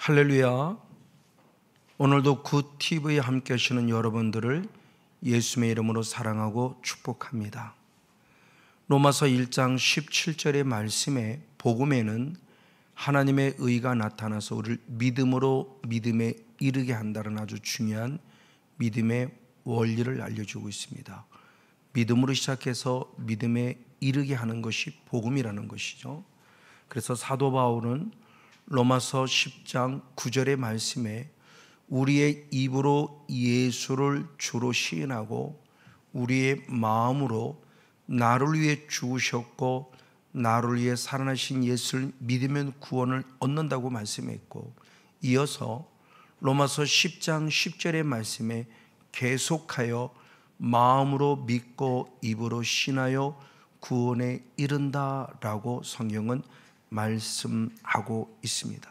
할렐루야. 오늘도 굿TV에 함께 하시는 여러분들을 예수님의 이름으로 사랑하고 축복합니다. 로마서 1장 17절의 말씀에 복음에는 하나님의 의가 나타나서 우리를 믿음으로 믿음에 이르게 한다는 아주 중요한 믿음의 원리를 알려주고 있습니다. 믿음으로 시작해서 믿음에 이르게 하는 것이 복음이라는 것이죠. 그래서 사도 바울은 로마서 10장 9절의 말씀에 우리의 입으로 예수를 주로 시인하고 우리의 마음으로 나를 위해 죽으셨고 나를 위해 살아나신 예수를 믿으면 구원을 얻는다고 말씀했고, 이어서 로마서 10장 10절의 말씀에 계속하여 마음으로 믿고 입으로 신하여 구원에 이른다라고 성경은 말씀하고 있습니다.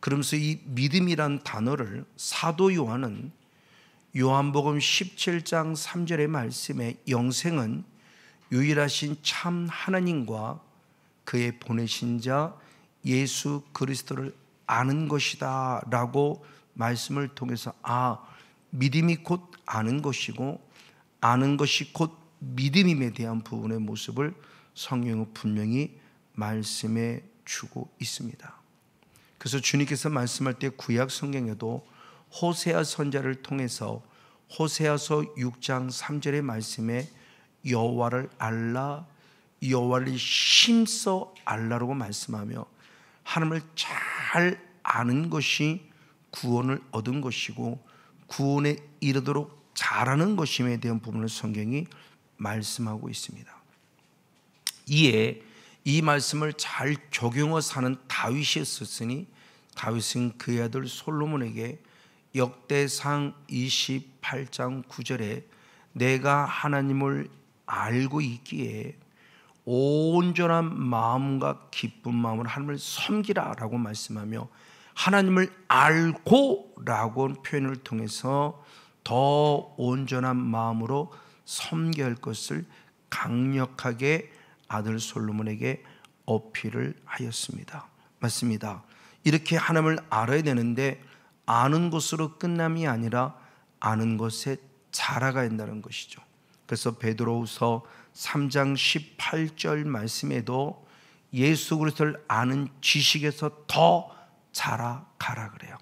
그러면서 이 믿음이란 단어를 사도 요한은 요한복음 17장 3절의 말씀에 영생은 유일하신 참 하나님과 그의 보내신 자 예수 그리스도를 아는 것이다 라고 말씀을 통해서 믿음이 곧 아는 것이고 아는 것이 곧 믿음임에 대한 부분의 모습을 성경은 분명히 말씀해 주고 있습니다. 그래서 주님께서 말씀할 때 구약 성경에도 호세아 선지자를 통해서 호세아서 6장 3절의 말씀에 여호와를 알라, 여호와를 힘써 알라라고 말씀하며 하나님을 잘 아는 것이 구원을 얻은 것이고 구원에 이르도록 잘하는 것임에 대한 부분을 성경이 말씀하고 있습니다. 이에 이 말씀을 잘 적용해 사는 다윗이 있었으니 다윗은 그의 아들 솔로몬에게 역대상 28장 9절에 내가 하나님을 알고 있기에 온전한 마음과 기쁜 마음으로 하나님을 섬기라 라고 말씀하며 하나님을 알고 라고 표현을 통해서 더 온전한 마음으로 섬겨야 할 것을 강력하게 아들 솔로몬에게 어필을 하였습니다. 맞습니다. 이렇게 하나님을 알아야 되는데 아는 것으로 끝남이 아니라 아는 것에 자라가야 한다는 것이죠. 그래서 베드로후서 3장 18절 말씀에도 예수 그리스도를 아는 지식에서 더 자라가라 그래요.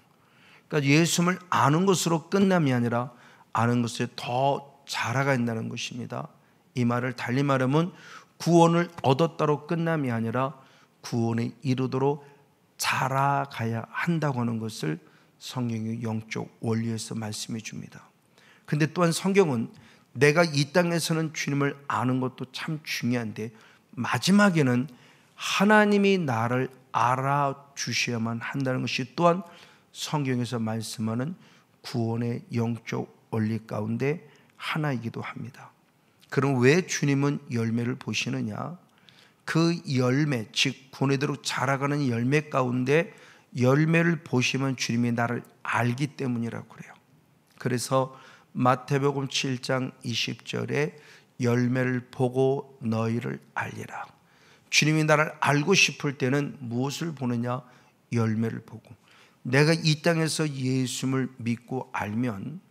그러니까 예수를 아는 것으로 끝남이 아니라 아는 것에 더 자라가야 한다는 것입니다. 이 말을 달리 말하면 구원을 얻었다로 끝남이 아니라 구원에 이르도록 자라가야 한다고 하는 것을 성경의 영적 원리에서 말씀해 줍니다. 근데 또한 성경은 내가 이 땅에서는 주님을 아는 것도 참 중요한데 마지막에는 하나님이 나를 알아주셔야만 한다는 것이 또한 성경에서 말씀하는 구원의 영적 원리 가운데 하나이기도 합니다. 그럼 왜 주님은 열매를 보시느냐? 그 열매, 즉 구원에도록 자라가는 열매 가운데 열매를 보시면 주님이 나를 알기 때문이라고 그래요. 그래서 마태복음 7장 20절에 열매를 보고 너희를 알리라. 주님이 나를 알고 싶을 때는 무엇을 보느냐? 열매를 보고. 내가 이 땅에서 예수를 믿고 알면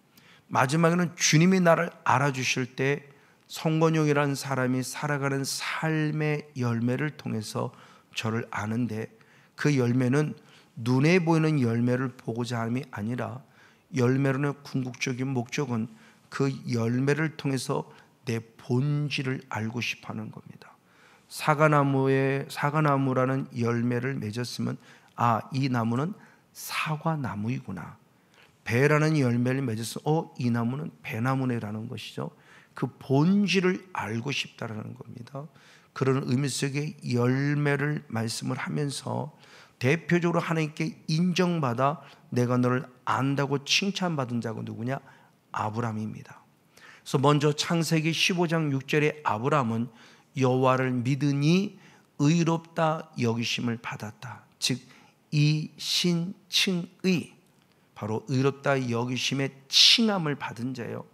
마지막에는 주님이 나를 알아주실 때 성건용이라는 사람이 살아가는 삶의 열매를 통해서 저를 아는데 그 열매는 눈에 보이는 열매를 보고자 함이 아니라 열매로는 궁극적인 목적은 그 열매를 통해서 내 본질을 알고 싶어하는 겁니다. 사과나무라는 열매를 맺었으면 이 나무는 사과나무이구나. 배라는 열매를 맺었으면 이 나무는 배나무네라는 것이죠. 그 본질을 알고 싶다라는 겁니다. 그런 의미 속의 열매를 말씀을 하면서 대표적으로 하나님께 인정받아 내가 너를 안다고 칭찬받은 자가 누구냐? 아브라함입니다. 그래서 먼저 창세기 15장 6절에 아브라함은 여호와를 믿으니 의롭다 여기심을 받았다. 즉 이신칭의, 바로 의롭다 여기심의 칭함을 받은 자예요.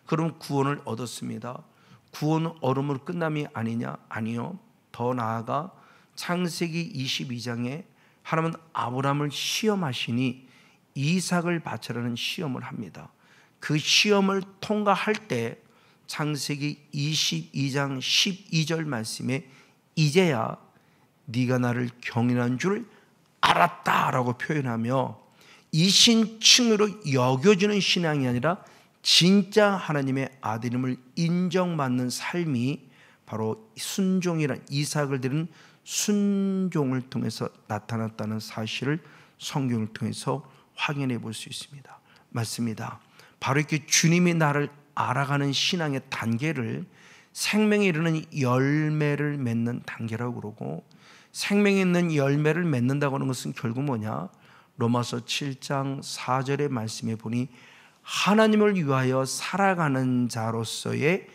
그럼 구원을 얻었습니다. 구원은 얻음으로 끝남이 아니냐? 아니요. 더 나아가 창세기 22장에 하나님은 아브라함을 시험하시니 이삭을 바치라는 시험을 합니다. 그 시험을 통과할 때 창세기 22장 12절 말씀에 이제야 네가 나를 경인한 줄 알았다라고 표현하며 이신칭으로 여겨지는 신앙이 아니라 진짜 하나님의 아들임을 인정받는 삶이 바로 순종이란 이삭을 드리는 순종을 통해서 나타났다는 사실을 성경을 통해서 확인해 볼 수 있습니다. 맞습니다. 바로 이렇게 주님이 나를 알아가는 신앙의 단계를 생명에 이르는 열매를 맺는 단계라고 그러고, 생명에 있는 열매를 맺는다고 하는 것은 결국 뭐냐? 로마서 7장 4절의 말씀에 보니 하나님을 위하여 살아가는 자로서의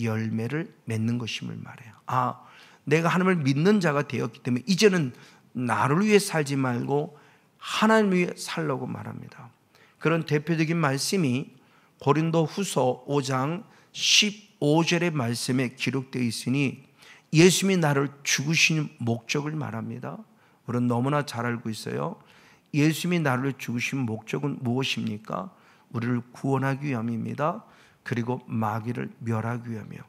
열매를 맺는 것임을 말해요. 내가 하나님을 믿는 자가 되었기 때문에 이제는 나를 위해 살지 말고 하나님을 위해 살라고 말합니다. 그런 대표적인 말씀이 고린도 후서 5장 15절의 말씀에 기록되어 있으니 예수님이 나를 죽으신 목적을 말합니다. 우리는 너무나 잘 알고 있어요. 예수님이 나를 죽으신 목적은 무엇입니까? 우리를 구원하기 위함입니다. 그리고 마귀를 멸하기 위함이요.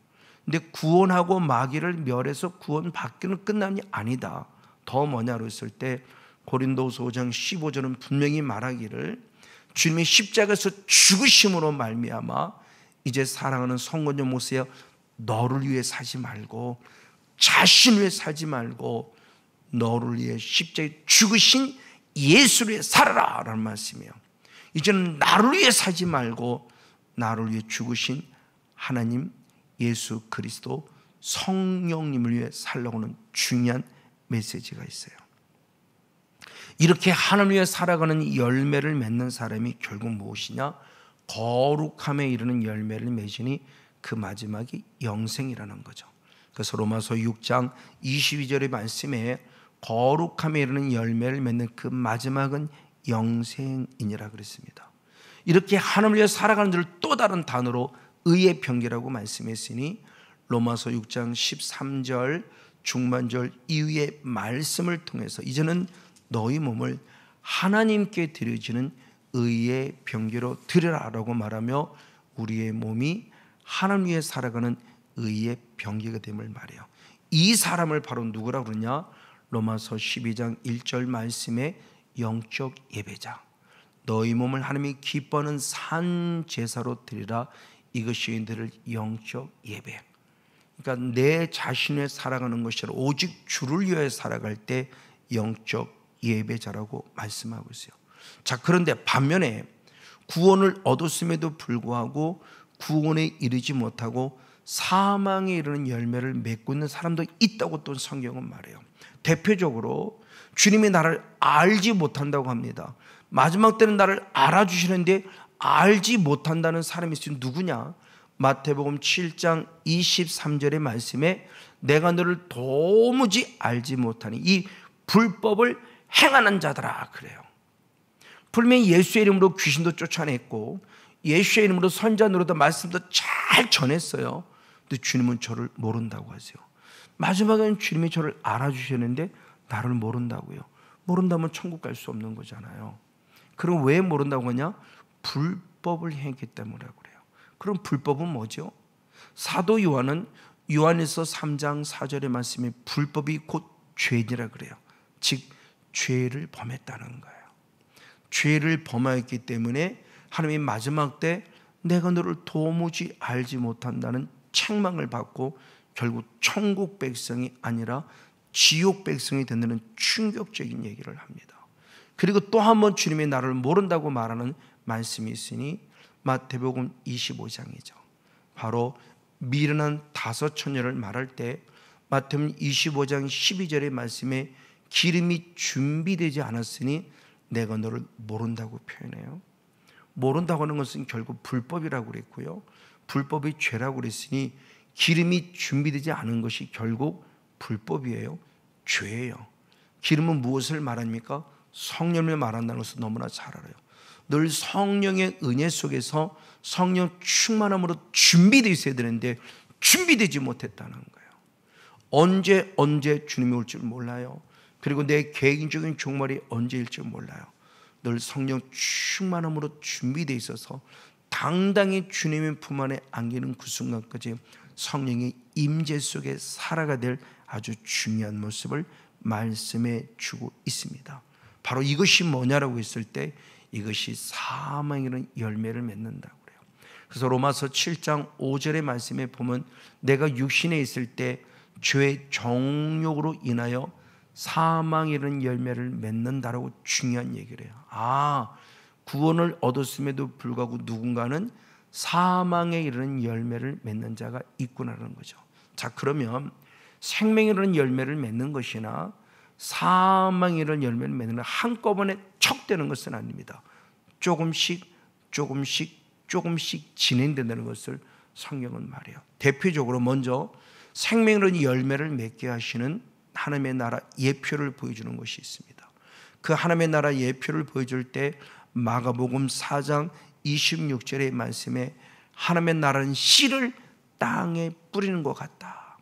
근데 구원하고 마귀를 멸해서 구원받기는 끝남이 아니다. 더 뭐냐로 했을 때 고린도후서 5장 15절은 분명히 말하기를 주님의 십자가에서 죽으심으로 말미암아 이제 사랑하는 성도님 모세야 너를 위해 살지 말고 자신을 위해 살지 말고 너를 위해 십자가에 죽으신 예수를 위해 살아라 라는 말씀이에요. 이제는 나를 위해 살지 말고 나를 위해 죽으신 하나님 예수 그리스도 성령님을 위해 살라고 하는 중요한 메시지가 있어요. 이렇게 하나님 위해 살아가는 열매를 맺는 사람이 결국 무엇이냐? 거룩함에 이르는 열매를 맺으니 그 마지막이 영생이라는 거죠. 그래서 로마서 6장 22절의 말씀에 거룩함에 이르는 열매를 맺는 그 마지막은 영생이니라 그랬습니다. 이렇게 하나님을 위해 살아가는 자를 또 다른 단어로 의의 병기라고 말씀했으니 로마서 6장 13절 중반절 이후의 말씀을 통해서 이제는 너희 몸을 하나님께 드려지는 의의 병기로 드려라라고 말하며 우리의 몸이 하나님 위해 살아가는 의의 병기가 됨을 말해요. 이 사람을 바로 누구라고 그러냐? 로마서 12장 1절 말씀에 영적 예배자, 너희 몸을 하나님이 기뻐하는 산 제사로 드리라. 이것이 너희들 영적 예배. 그러니까 내 자신을 살아가는 것이 아니라 오직 주를 위해 살아갈 때 영적 예배자라고 말씀하고 있어요. 자, 그런데 반면에 구원을 얻었음에도 불구하고 구원에 이르지 못하고 사망에 이르는 열매를 맺고 있는 사람도 있다고 또 성경은 말해요. 대표적으로 주님이 나를 알지 못한다고 합니다. 마지막 때는 나를 알아주시는데 알지 못한다는 사람이 있으면 누구냐? 마태복음 7장 23절의 말씀에 내가 너를 도무지 알지 못하니 이 불법을 행하는 자들아 그래요. 분명히 예수의 이름으로 귀신도 쫓아냈고 예수의 이름으로 선자 노릇도 말씀도 잘 전했어요. 근데 주님은 저를 모른다고 하세요. 마지막에는 주님이 저를 알아주셨는데 나를 모른다고요. 모른다면 천국 갈 수 없는 거잖아요. 그럼 왜 모른다고 하냐? 불법을 행했기 때문이라고 그래요. 그럼 불법은 뭐죠? 사도 요한은 요한일서 3장 4절의 말씀에 불법이 곧 죄니라 그래요. 즉 죄를 범했다는 거예요. 죄를 범하였기 때문에 하나님이 마지막 때 내가 너를 도무지 알지 못한다는 책망을 받고 결국 천국 백성이 아니라 지옥 백성이 된다는 충격적인 얘기를 합니다. 그리고 또 한 번 주님이 나를 모른다고 말하는 말씀이 있으니 마태복음 25장이죠. 바로 미련한 다섯 처녀를 말할 때 마태복음 25장 12절의 말씀에 기름이 준비되지 않았으니 내가 너를 모른다고 표현해요. 모른다고 하는 것은 결국 불법이라고 그랬고요. 불법이 죄라고 그랬으니 기름이 준비되지 않은 것이 결국 불법이에요. 죄예요. 기름은 무엇을 말합니까? 성령을 말한다는 것을 너무나 잘 알아요. 늘 성령의 은혜 속에서 성령 충만함으로 준비되어 있어야 되는데 준비되지 못했다는 거예요. 언제 주님이 올 줄 몰라요. 그리고 내 개인적인 종말이 언제일지 몰라요. 늘 성령 충만함으로 준비되어 있어서 당당히 주님의 품 안에 안기는 그 순간까지 성령의 임재 속에 살아가 될 아주 중요한 모습을 말씀해 주고 있습니다. 바로 이것이 뭐냐라고 했을 때 이것이 사망이라는 열매를 맺는다고 그래요. 그래서 로마서 7장 5절의 말씀에 보면 내가 육신에 있을 때 죄의 정욕으로 인하여 사망이라는 열매를 맺는다라고 중요한 얘기를 해요. 구원을 얻었음에도 불구하고 누군가는 사망에 이르는 열매를 맺는 자가 있구나라는 거죠. 자, 그러면 생명이라는 열매를 맺는 것이나 사망이라는 열매를 맺는 건 한꺼번에 척 되는 것은 아닙니다. 조금씩 진행된다는 것을 성경은 말해요. 대표적으로 먼저 생명이라는 열매를 맺게 하시는 하나님의 나라 예표를 보여주는 것이 있습니다. 그 하나님의 나라 예표를 보여줄 때 마가복음 4장 26절의 말씀에 하나님의 나라는 씨를 땅에 뿌리는 것 같다.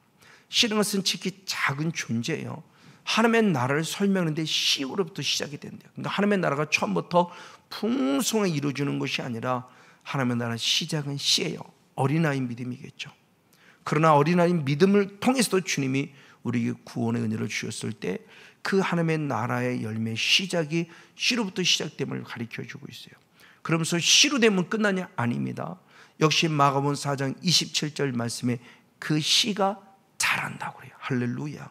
씨는 것은 특히 작은 존재예요. 하나님의 나라를 설명하는데 씨로부터 시작이 된대요. 그러니까 하나님의 나라가 처음부터 풍성하게 이루어지는 것이 아니라 하나님의 나라의 시작은 씨예요. 어린아이 믿음이겠죠. 그러나 어린아이 믿음을 통해서도 주님이 우리에게 구원의 은혜를 주셨을 때 그 하나님의 나라의 열매의 시작이 씨로부터 시작됨을 가르쳐주고 있어요. 그러면서 씨로 되면 끝나냐? 아닙니다. 역시 마가복음 4장 27절 말씀에 그 씨가 자란다고 그래요. 할렐루야.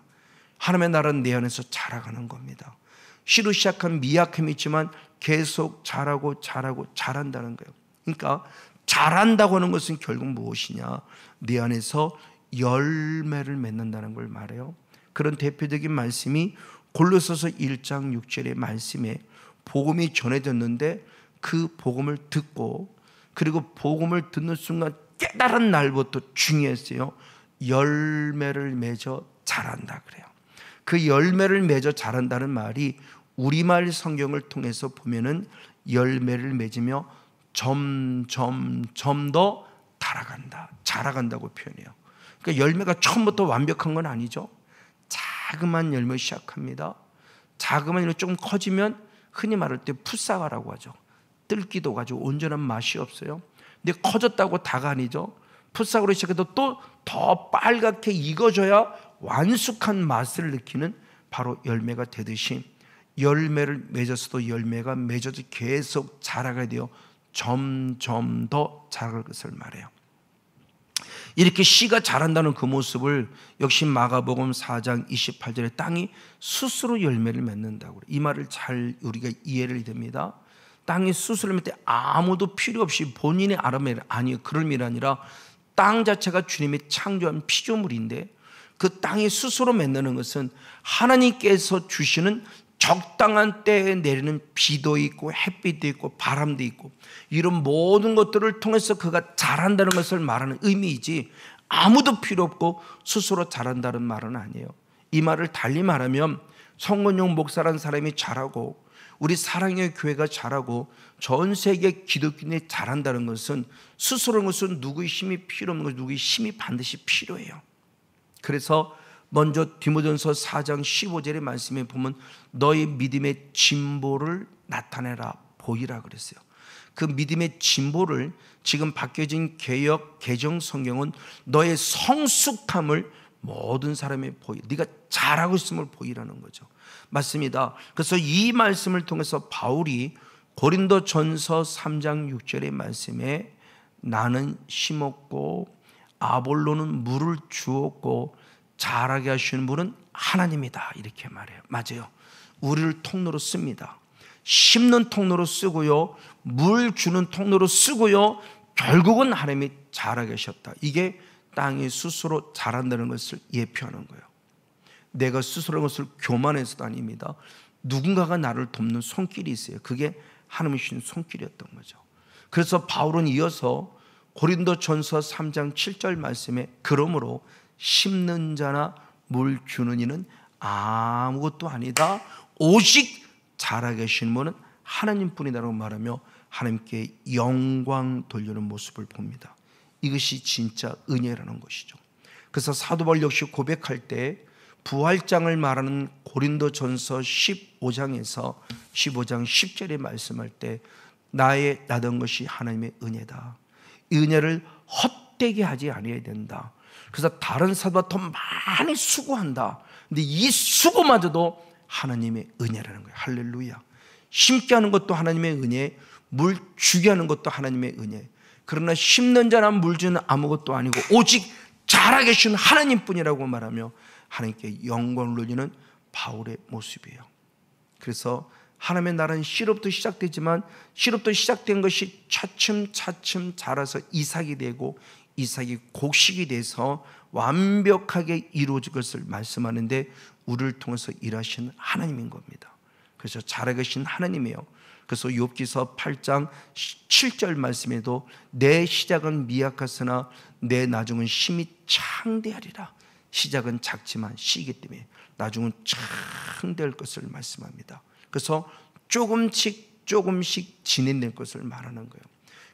하나님의 나라는 내 안에서 자라가는 겁니다. 씨로 시작한 미약함이 있지만 계속 자란다는 거예요. 그러니까 자란다고 하는 것은 결국 무엇이냐? 내 안에서 열매를 맺는다는 걸 말해요. 그런 대표적인 말씀이 골로새서 1장 6절의 말씀에 복음이 전해졌는데 그 복음을 듣고 그리고 복음을 듣는 순간 깨달은 날부터 중요했어요. 열매를 맺어 자란다 그래요. 그 열매를 맺어 자란다는 말이 우리말 성경을 통해서 보면은 열매를 맺으며 점점 더 자라간다고 표현해요. 그러니까 열매가 처음부터 완벽한 건 아니죠. 자그마한 열매 시작합니다. 자그마한 열매 조금 커지면 흔히 말할 때 풋사과라고 하죠. 뜰기도 가지고 온전한 맛이 없어요. 근데 커졌다고 다가 아니죠. 풋사과로 시작해도 또 더 빨갛게 익어져야 완숙한 맛을 느끼는 바로 열매가 되듯이 열매를 맺었어도 열매가 맺어서 계속 자라게 되어 점점 더 자랄 것을 말해요. 이렇게 씨가 자란다는 그 모습을 역시 마가복음 4장 28절에 땅이 스스로 열매를 맺는다고 그래요. 이 말을 잘 우리가 이해를 됩니다. 땅이 스스로 맺을 때 아무도 필요 없이 본인의 아름이 아니에요. 그런 의미가 아니라 땅 자체가 주님이 창조한 피조물인데 그 땅이 스스로 맺는 것은 하나님께서 주시는 적당한 때에 내리는 비도 있고 햇빛도 있고 바람도 있고 이런 모든 것들을 통해서 그가 자란다는 것을 말하는 의미이지 아무도 필요 없고 스스로 자란다는 말은 아니에요. 이 말을 달리 말하면 성건용 목사라는 사람이 자라고 우리 사랑의 교회가 자라고 전 세계 기독교인이 자란다는 것은 스스로는 것은 누구의 힘이 필요 없는 것, 누구의 힘이 반드시 필요해요. 그래서 먼저 디모데전서 4장 15절의 말씀에 보면 너의 믿음의 진보를 나타내라 보이라 그랬어요. 그 믿음의 진보를 지금 바뀌어진 개역 개정 성경은 너의 성숙함을 모든 사람이 보이, 네가 잘하고 있음을 보이라는 거죠. 맞습니다. 그래서 이 말씀을 통해서 바울이 고린도전서 3장 6절의 말씀에 나는 심었고 아볼로는 물을 주었고 자라게 하시는 분은 하나님이다 이렇게 말해요. 맞아요. 우리를 통로로 씁니다. 심는 통로로 쓰고요, 물 주는 통로로 쓰고요, 결국은 하나님이 자라게 하셨다. 이게 땅이 스스로 자란다는 것을 예표하는 거예요. 내가 스스로 것을 교만해서도 아닙니다. 누군가가 나를 돕는 손길이 있어요. 그게 하나님이 주신 손길이었던 거죠. 그래서 바울은 이어서 고린도전서 3장 7절 말씀에 그러므로 심는 자나 물 주는 이는 아무것도 아니다. 오직 자라게 하시는 분은 하나님뿐이다라고 말하며 하나님께 영광 돌리는 모습을 봅니다. 이것이 진짜 은혜라는 것이죠. 그래서 사도 바울 역시 고백할 때 부활장을 말하는 고린도전서 15장에서 15장 10절에 말씀할 때 나의 나던 것이 하나님의 은혜다. 이 은혜를 헛되게 하지 아니어야 된다. 그래서 다른 사도보다 더 많이 수고한다. 근데 이 수고마저도 하나님의 은혜라는 거예요. 할렐루야. 심게 하는 것도 하나님의 은혜, 물 주게 하는 것도 하나님의 은혜. 그러나 심는 자나 물 주는 아무것도 아니고 오직 살아계신 하나님뿐이라고 말하며 하나님께 영광을 돌리는 바울의 모습이에요. 그래서 하나님의 나라는 씨로부터 시작되지만 씨로부터 시작된 것이 차츰차츰 자라서 이삭이 되고 이삭이 곡식이 돼서 완벽하게 이루어질 것을 말씀하는데 우리를 통해서 일하신 하나님인 겁니다. 그래서 살아계신 하나님이에요. 그래서 욥기서 8장 7절 말씀에도 내 시작은 미약하으나 내 나중은 심히 창대하리라. 시작은 작지만 씨이기 때문에 나중은 창대할 것을 말씀합니다. 그래서 조금씩 진행될 것을 말하는 거예요.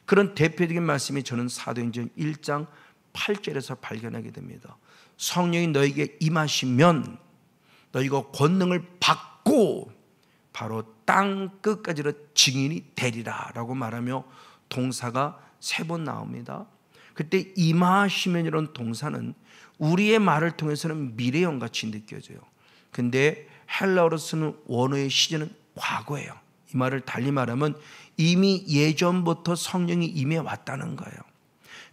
그런 대표적인 말씀이 저는 사도행전 1장 8절에서 발견하게 됩니다. 성령이 너에게 임하시면 너희가 권능을 받고 바로 땅 끝까지로 증인이 되리라 라고 말하며 동사가 3번 나옵니다. 그때 임하시면이라는 동사는 우리의 말을 통해서는 미래형 같이 느껴져요. 근데 헬라어로 쓰는 원어의 시제는 과거예요. 이 말을 달리 말하면 이미 예전부터 성령이 임해 왔다는 거예요.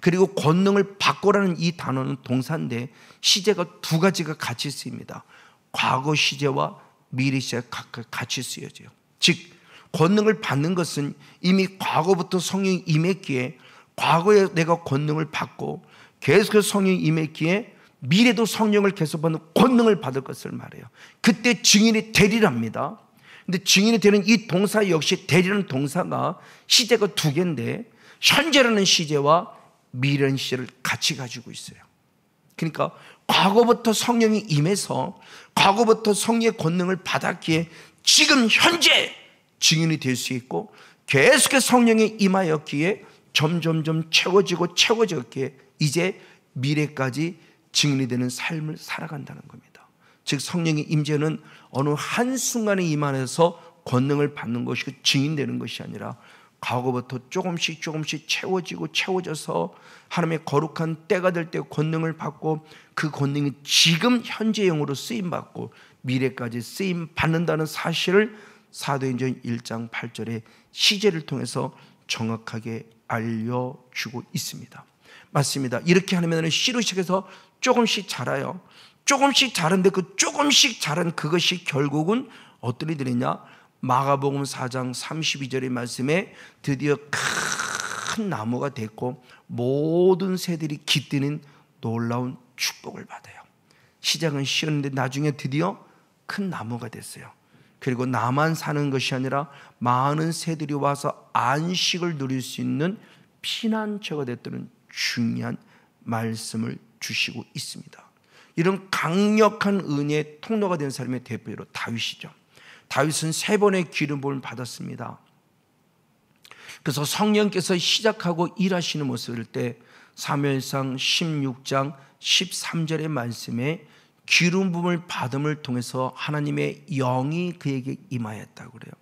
그리고 권능을 받고라는 이 단어는 동사인데 시제가 2가지가 같이 쓰입니다. 과거 시제와 미래 시제가 각각 같이 쓰여져요. 즉 권능을 받는 것은 이미 과거부터 성령이 임했기에 과거에 내가 권능을 받고 계속해서 성령이 임했기에 미래도 성령을 계속 받는 권능을 받을 것을 말해요. 그때 증인이 되리랍니다. 근데 증인이 되는 이 동사 역시 되리라는 동사가 시제가 2개인데 현재라는 시제와 미래라는 시제를 같이 가지고 있어요. 그러니까 과거부터 성령이 임해서 과거부터 성령의 권능을 받았기에 지금 현재 증인이 될 수 있고 계속해서 성령이 임하였기에 점점점 채워지었기에 이제 미래까지 증인이 되는 삶을 살아간다는 겁니다. 즉 성령의 임재는 어느 한순간에 임하여서 권능을 받는 것이고 증인되는 것이 아니라 과거부터 조금씩 채워져서 하나님의 거룩한 때가 될 때 권능을 받고 그 권능이 지금 현재형으로 쓰임받고 미래까지 쓰임받는다는 사실을 사도행전 1장 8절의 시제를 통해서 정확하게 알려주고 있습니다. 맞습니다. 이렇게 하면 씨로 시작해서 조금씩 자라요. 조금씩 자란데 그 조금씩 자란 그것이 결국은 어떤 일이 되느냐? 마가복음 4장 32절의 말씀에 드디어 큰 나무가 됐고 모든 새들이 깃드는 놀라운 축복을 받아요. 시작은 쉬었는데 나중에 드디어 큰 나무가 됐어요. 그리고 나만 사는 것이 아니라 많은 새들이 와서 안식을 누릴 수 있는 피난처가 됐다는 중요한 말씀을 주시고 있습니다. 이런 강력한 은혜의 통로가 된 사람의 대표로 다윗이죠. 다윗은 3번의 기름 부음을 받았습니다. 그래서 성령께서 시작하고 일하시는 모습을 때 사무엘상 16장 13절의 말씀에 기름 부음을 받음을 통해서 하나님의 영이 그에게 임하였다고 그래요.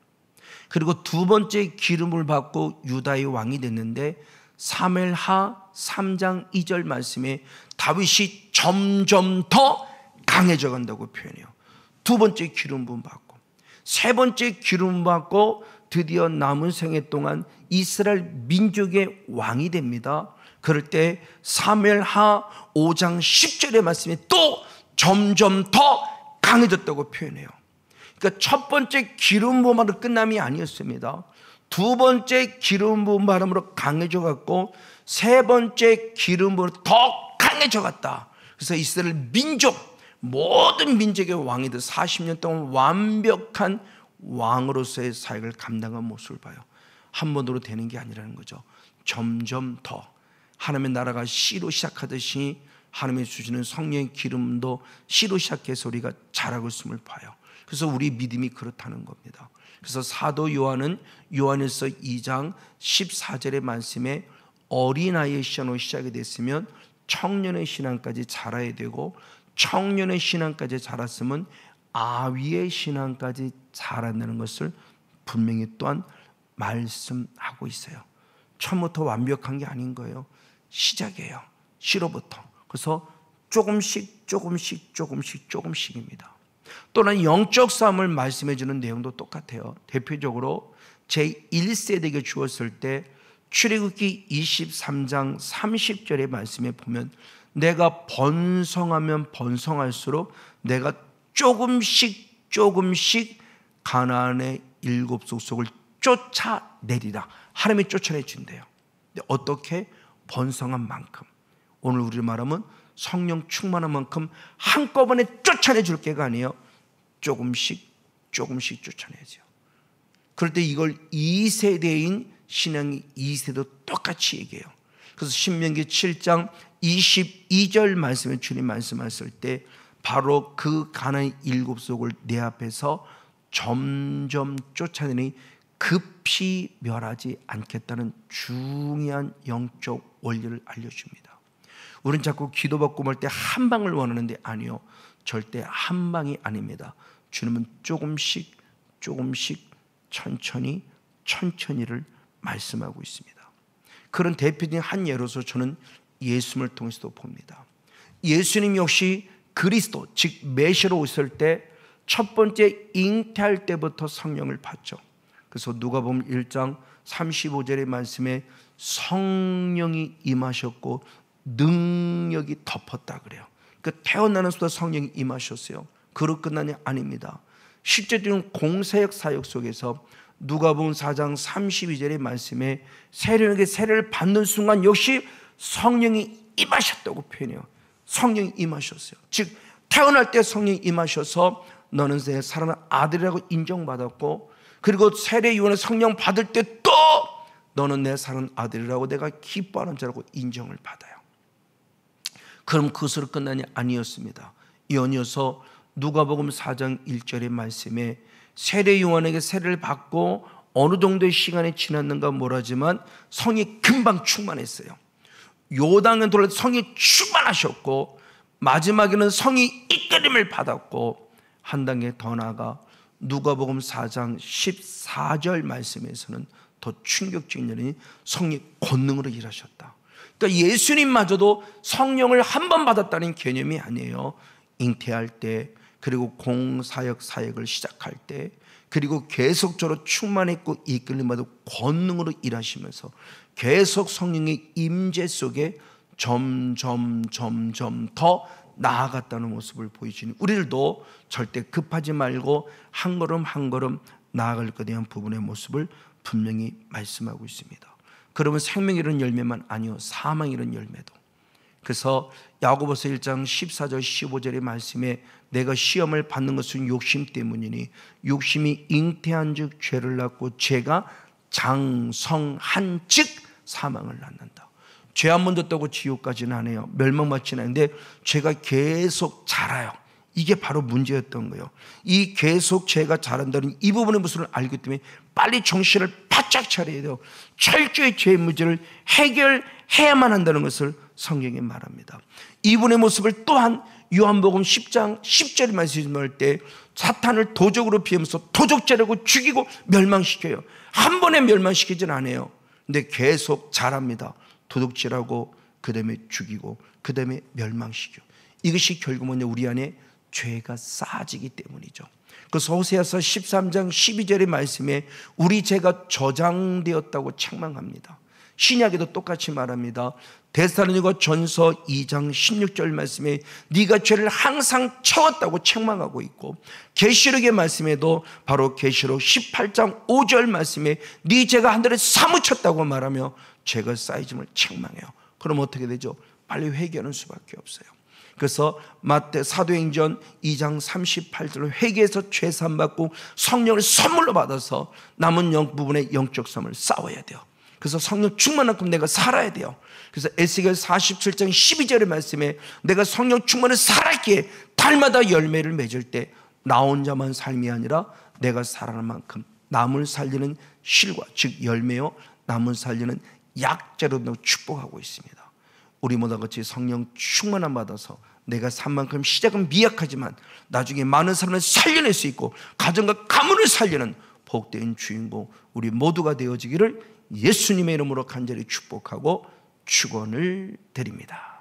그리고 2번째 기름 부음을 받고 유다의 왕이 됐는데 사무엘하 3장 2절 말씀에 다윗이 점점 더 강해져 간다고 표현해요. 2번째 기름 부음 받고 3번째 기름 받고 드디어 남은 생애 동안 이스라엘 민족의 왕이 됩니다. 그럴 때 사무엘하 5장 10절의 말씀에 또 점점 더 강해졌다고 표현해요. 그러니까 첫 번째 기름 부음으로 끝남이 아니었습니다. 2번째 기름 부음 바람으로 강해져 갔고 3번째 기름 부음으로 더 강해져 갔다. 그래서 이스라엘 민족 모든 민족의 왕이 돼 40년 동안 완벽한 왕으로서의 사역을 감당한 모습을 봐요. 한 번으로 되는 게 아니라는 거죠. 점점 더 하나님의 나라가 씨로 시작하듯이 하나님이 주시는 성령의 기름도 씨로 시작해서 우리가 자라고 있음을 봐요. 그래서 우리 믿음이 그렇다는 겁니다. 그래서 사도 요한은 요한일서 2장 14절의 말씀에 어린아이의 신앙으로 시작이 됐으면 청년의 신앙까지 자라야 되고 청년의 신앙까지 자랐으면 아위의 신앙까지 자란다는 것을 분명히 또한 말씀하고 있어요. 처음부터 완벽한 게 아닌 거예요. 시작이에요. 시로부터. 그래서 조금씩입니다. 또는 영적 싸움을 말씀해 주는 내용도 똑같아요. 대표적으로 제1세대에게 주었을 때 출애굽기 23장 30절의 말씀에 보면 내가 번성하면 번성할수록 내가 조금씩 가나안의 7 족속을 쫓아내리라. 하나님이 쫓아내 준대요. 근데 어떻게? 번성한 만큼. 오늘 우리로 말하면 성령 충만한 만큼 한꺼번에 쫓아내 줄 게가 아니에요. 조금씩 쫓아내죠. 그럴 때 이걸 2세대인 신앙이 2세도 똑같이 얘기해요. 그래서 신명기 7장 22절 말씀에 주님 말씀하실 때 바로 그 가나안의 7 족속을 내 앞에서 점점 쫓아내니 급히 멸하지 않겠다는 중요한 영적 원리를 알려줍니다. 우리는 자꾸 기도받고 말 때 한 방을 원하는데 아니요, 절대 한 방이 아닙니다. 주님은 조금씩 천천히를 말씀하고 있습니다. 그런 대표적인 한 예로서 저는 예수님을 통해서도 봅니다. 예수님 역시 그리스도 즉 메시아로 오실 때 첫 번째 잉태할 때부터 성령을 받죠. 그래서 누가복음 1장 35절의 말씀에 성령이 임하셨고 능력이 덮었다 그래요. 그 태어나는 순간 성령이 임하셨어요. 그로 끝나냐? 아닙니다. 실제적인 공사역 사역 속에서 누가복음 4장 32절의 말씀에 세례에게 세례를 받는 순간 역시 성령이 임하셨다고 표현해요. 성령이 임하셨어요. 즉 태어날 때 성령이 임하셔서 너는 내 사랑하는 아들이라고 인정받았고, 그리고 세례 요한의 성령 받을 때 또 너는 내 사랑하는 아들이라고 내가 기뻐하는 자라고 인정을 받아요. 그럼 그것으로 끝나냐? 아니었습니다. 이어서 누가복음 4장 1절의 말씀에 세례 요한에게 세례를 받고 어느 정도의 시간이 지났는가 모르지만 성이 금방 충만했어요. 요단에 돌아 성이 충만하셨고 마지막에는 성이 이끌림을 받았고 한 단계 더 나아가 누가복음 4장 14절 말씀에서는 더 충격적인 일이 성이 권능으로 일하셨다. 그러니까 예수님마저도 성령을 한 번 받았다는 개념이 아니에요. 잉태할 때, 그리고 공사역 사역을 시작할 때, 그리고 계속적으로 충만했고 이끌림받고 권능으로 일하시면서 계속 성령의 임재 속에 점점 더 나아갔다는 모습을 보여주니 우리들도 절대 급하지 말고 한 걸음 나아갈 것에 대한 부분의 모습을 분명히 말씀하고 있습니다. 그러면 생명이 이런 열매만 아니요, 사망이 이런 열매도. 그래서 야고보서 1장 14절 15절의 말씀에 내가 시험을 받는 것은 욕심 때문이니 욕심이 잉태한 즉 죄를 낳고 죄가 장성한 즉 사망을 낳는다. 죄 한 번 졌다고 지옥까지는 안 해요. 멸망받지는 않는데 죄가 계속 자라요. 이게 바로 문제였던 거예요. 이 계속 죄가 자란다는 이 부분의 모습을 알기 때문에 빨리 정신을 바짝 차려야 돼요. 철저히 죄의 문제를 해결해야만 한다는 것을 성경에 말합니다. 이분의 모습을 또한 요한복음 10장 10절에 말씀할 때 사탄을 도적으로 비하면서 도적자라고 죽이고 멸망시켜요. 한 번에 멸망시키진 않아요. 근데 계속 자랍니다. 도둑질하고 그 다음에 죽이고 그 다음에 멸망시켜. 이것이 결국은 우리 안에 죄가 쌓아지기 때문이죠. 그래서 호세아서 13장 12절의 말씀에 우리 죄가 저장되었다고 책망합니다. 신약에도 똑같이 말합니다. 데살로니가 전서 2장 16절 말씀에 네가 죄를 항상 채웠다고 책망하고 있고, 계시록의 말씀에도 바로 계시록 18장 5절 말씀에 네 죄가 하늘에 사무쳤다고 말하며 죄가 쌓이짐을 책망해요. 그럼 어떻게 되죠? 빨리 회개하는 수밖에 없어요. 그래서 사도행전 2장 38절로 회개해서 죄사함 받고 성령을 선물로 받아서 남은 부분의 영적 싸움을 싸워야 돼요. 그래서 성령 충만한만큼 내가 살아야 돼요. 그래서 에스겔 47장 12절의 말씀에 내가 성령 충만을 살았기에 달마다 열매를 맺을 때 나 혼자만 삶이 아니라 내가 살아날 만큼 남을 살리는 실과 즉 열매요 남을 살리는 약자로 축복하고 있습니다. 우리 모두와 같이 성령 충만함 받아서 내가 산 만큼 시작은 미약하지만 나중에 많은 사람을 살려낼 수 있고 가정과 가문을 살리는 복된 주인공 우리 모두가 되어지기를 예수님의 이름으로 간절히 축복하고 축원을 드립니다.